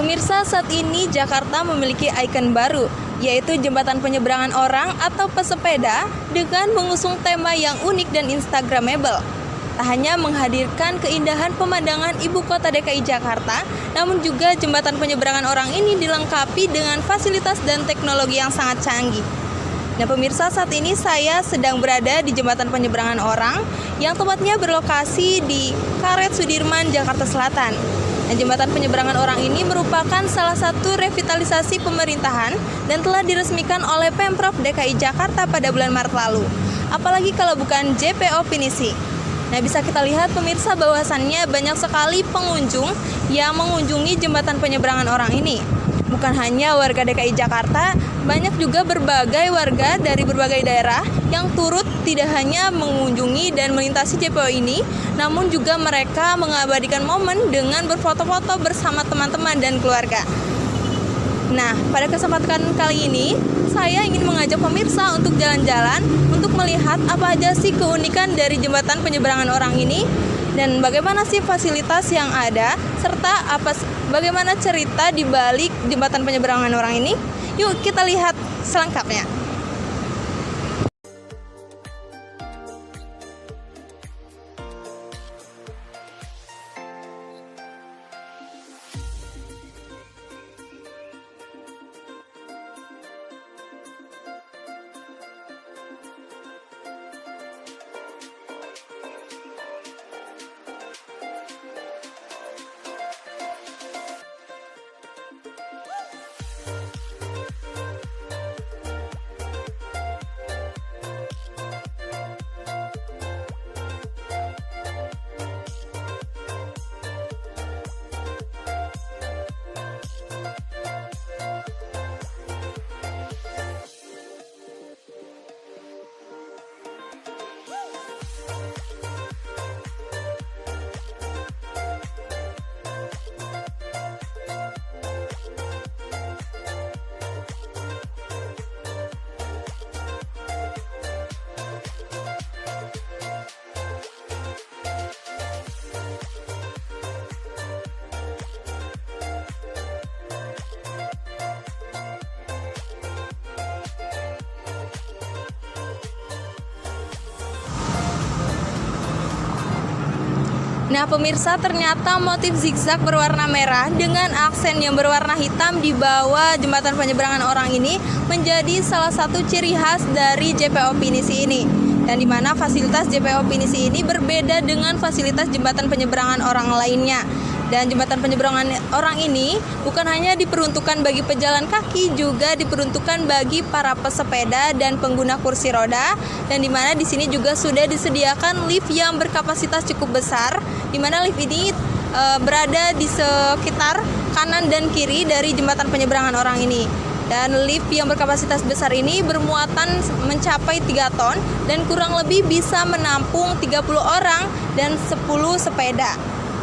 Pemirsa, saat ini Jakarta memiliki ikon baru, yaitu jembatan penyeberangan orang atau pesepeda dengan mengusung tema yang unik dan instagramable. Tak hanya menghadirkan keindahan pemandangan ibu kota DKI Jakarta, namun juga jembatan penyeberangan orang ini dilengkapi dengan fasilitas dan teknologi yang sangat canggih. Nah pemirsa, saat ini saya sedang berada di jembatan penyeberangan orang yang tepatnya berlokasi di Karet Sudirman, Jakarta Selatan. Nah, jembatan penyeberangan orang ini merupakan salah satu revitalisasi pemerintahan dan telah diresmikan oleh Pemprov DKI Jakarta pada bulan Maret lalu. Apalagi kalau bukan JPO Pinisi. Nah, bisa kita lihat pemirsa bahwasannya banyak sekali pengunjung yang mengunjungi jembatan penyeberangan orang ini. Bukan hanya warga DKI Jakarta, banyak juga berbagai warga dari berbagai daerah yang turut tidak hanya mengunjungi dan melintasi JPO ini, namun juga mereka mengabadikan momen dengan berfoto-foto bersama teman-teman dan keluarga. Nah, pada kesempatan kali ini, saya ingin mengajak pemirsa untuk jalan-jalan untuk melihat apa aja sih keunikan dari jembatan penyeberangan orang ini dan bagaimana sih fasilitas yang ada serta bagaimana cerita di balik jembatan penyeberangan orang ini. Yuk kita lihat selengkapnya. Nah pemirsa, ternyata motif zigzag berwarna merah dengan aksen yang berwarna hitam di bawah jembatan penyeberangan orang ini menjadi salah satu ciri khas dari JPO Pinisi ini. Dan di mana fasilitas JPO Pinisi ini berbeda dengan fasilitas jembatan penyeberangan orang lainnya. Dan jembatan penyeberangan orang ini bukan hanya diperuntukkan bagi pejalan kaki, juga diperuntukkan bagi para pesepeda dan pengguna kursi roda. Dan di mana di sini juga sudah disediakan lift yang berkapasitas cukup besar, di mana lift ini berada di sekitar kanan dan kiri dari jembatan penyeberangan orang ini. Dan lift yang berkapasitas besar ini bermuatan mencapai 3 ton dan kurang lebih bisa menampung 30 orang dan 10 sepeda.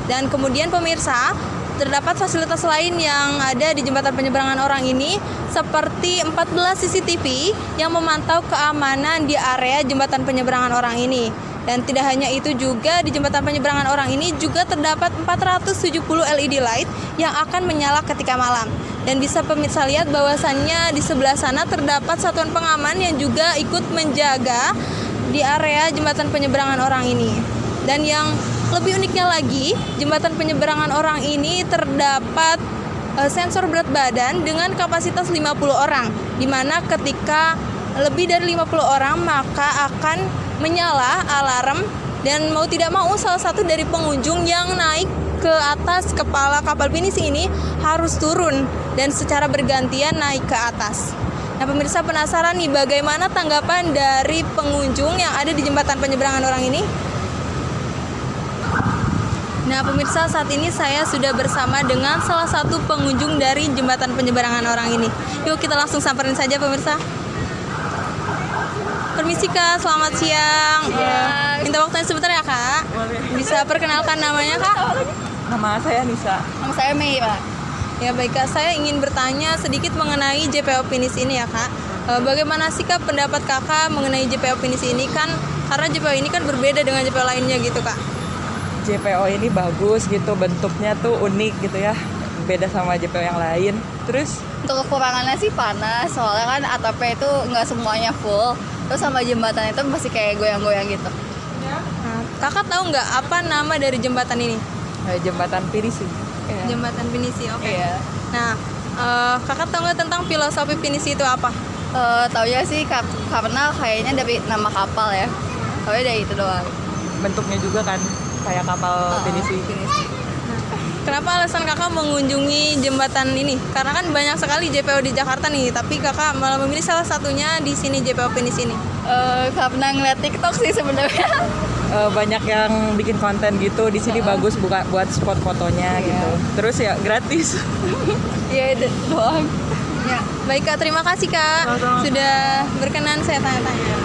Dan kemudian pemirsa, terdapat fasilitas lain yang ada di jembatan penyeberangan orang ini seperti 14 CCTV yang memantau keamanan di area jembatan penyeberangan orang ini. Dan tidak hanya itu juga, di jembatan penyeberangan orang ini juga terdapat 470 LED light yang akan menyala ketika malam. Dan bisa pemirsa lihat bahwasannya di sebelah sana terdapat satuan pengaman yang juga ikut menjaga di area jembatan penyeberangan orang ini. Dan yang lebih uniknya lagi, jembatan penyeberangan orang ini terdapat sensor berat badan dengan kapasitas 50 orang, di mana ketika lebih dari 50 orang maka akan menyala alarm, dan mau tidak mau salah satu dari pengunjung yang naik ke atas kepala kapal pinisi ini harus turun dan secara bergantian naik ke atas. Nah pemirsa, penasaran nih bagaimana tanggapan dari pengunjung yang ada di jembatan penyeberangan orang ini? Nah pemirsa, saat ini saya sudah bersama dengan salah satu pengunjung dari jembatan penyeberangan orang ini. Yuk kita langsung samperin saja pemirsa. Permisi Kak, selamat siang. Minta waktunya sebentar ya Kak. Bisa perkenalkan namanya Kak? Nama saya Nisa. Nama saya Mei Pak. Ya baik Kak, saya ingin bertanya sedikit mengenai JPO Pinisi ini ya Kak. Bagaimana sih Kak pendapat Kakak mengenai JPO Pinisi ini, kan karena JPO ini kan berbeda dengan JPO lainnya gitu Kak. JPO ini bagus gitu, bentuknya tuh unik gitu ya. beda sama JPO yang lain. Terus Untuk kekurangannya sih panas, soalnya kan atapnya itu nggak semuanya full. Terus sama jembatan itu masih kayak goyang-goyang gitu. Nah, kakak tahu nggak apa nama dari jembatan ini? jembatan Pinisi. Jembatan Pinisi, oke. Iya. Nah, kakak tahu nggak tentang filosofi Pinisi itu apa? Taunya sih karena kayaknya dari nama kapal ya. Taunya dari itu doang. Bentuknya juga kan kayak kapal Pinisi. Kenapa alasan kakak mengunjungi jembatan ini? Karena kan banyak sekali JPO di Jakarta nih, tapi kakak malah memilih salah satunya di sini JPO Pinisi ini. Karena ngeliat TikTok sih sebenarnya. Banyak yang bikin konten gitu di sini bagus buat spot fotonya gitu. Terus ya gratis. Iya itu doang. Ya, baik Kak, terima kasih Kak sudah berkenan saya tanya-tanya.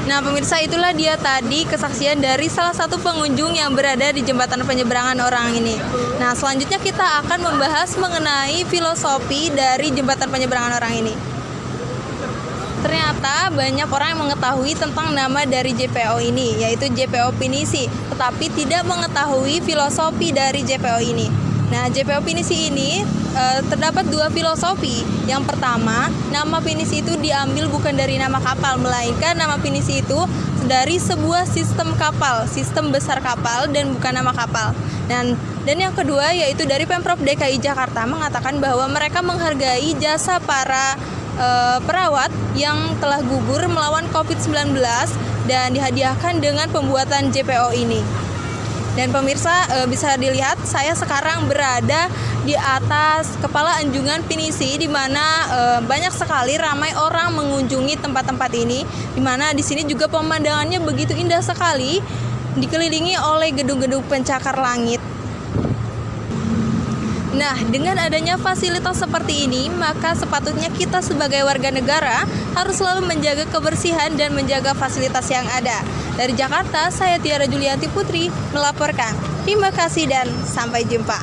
Nah pemirsa, itulah dia tadi kesaksian dari salah satu pengunjung yang berada di jembatan penyeberangan orang ini. Nah selanjutnya kita akan membahas mengenai filosofi dari jembatan penyeberangan orang ini. Ternyata banyak orang yang mengetahui tentang nama dari JPO ini, yaitu JPO Pinisi, tetapi tidak mengetahui filosofi dari JPO ini. Nah, JPO Pinisi ini terdapat dua filosofi. Yang pertama, nama Pinisi itu diambil bukan dari nama kapal, melainkan nama Pinisi itu dari sebuah sistem kapal, sistem besar kapal dan bukan nama kapal. Dan yang kedua yaitu dari Pemprov DKI Jakarta mengatakan bahwa mereka menghargai jasa para perawat yang telah gugur melawan COVID-19 dan dihadiahkan dengan pembuatan JPO ini. Dan pemirsa bisa dilihat saya sekarang berada di atas kepala anjungan Pinisi, di mana banyak sekali ramai orang mengunjungi tempat-tempat ini, di mana di sini juga pemandangannya begitu indah sekali, dikelilingi oleh gedung-gedung pencakar langit. Nah, dengan adanya fasilitas seperti ini, maka sepatutnya kita sebagai warga negara harus selalu menjaga kebersihan dan menjaga fasilitas yang ada. Dari Jakarta, saya Tiara Julianti Putri melaporkan. Terima kasih dan sampai jumpa.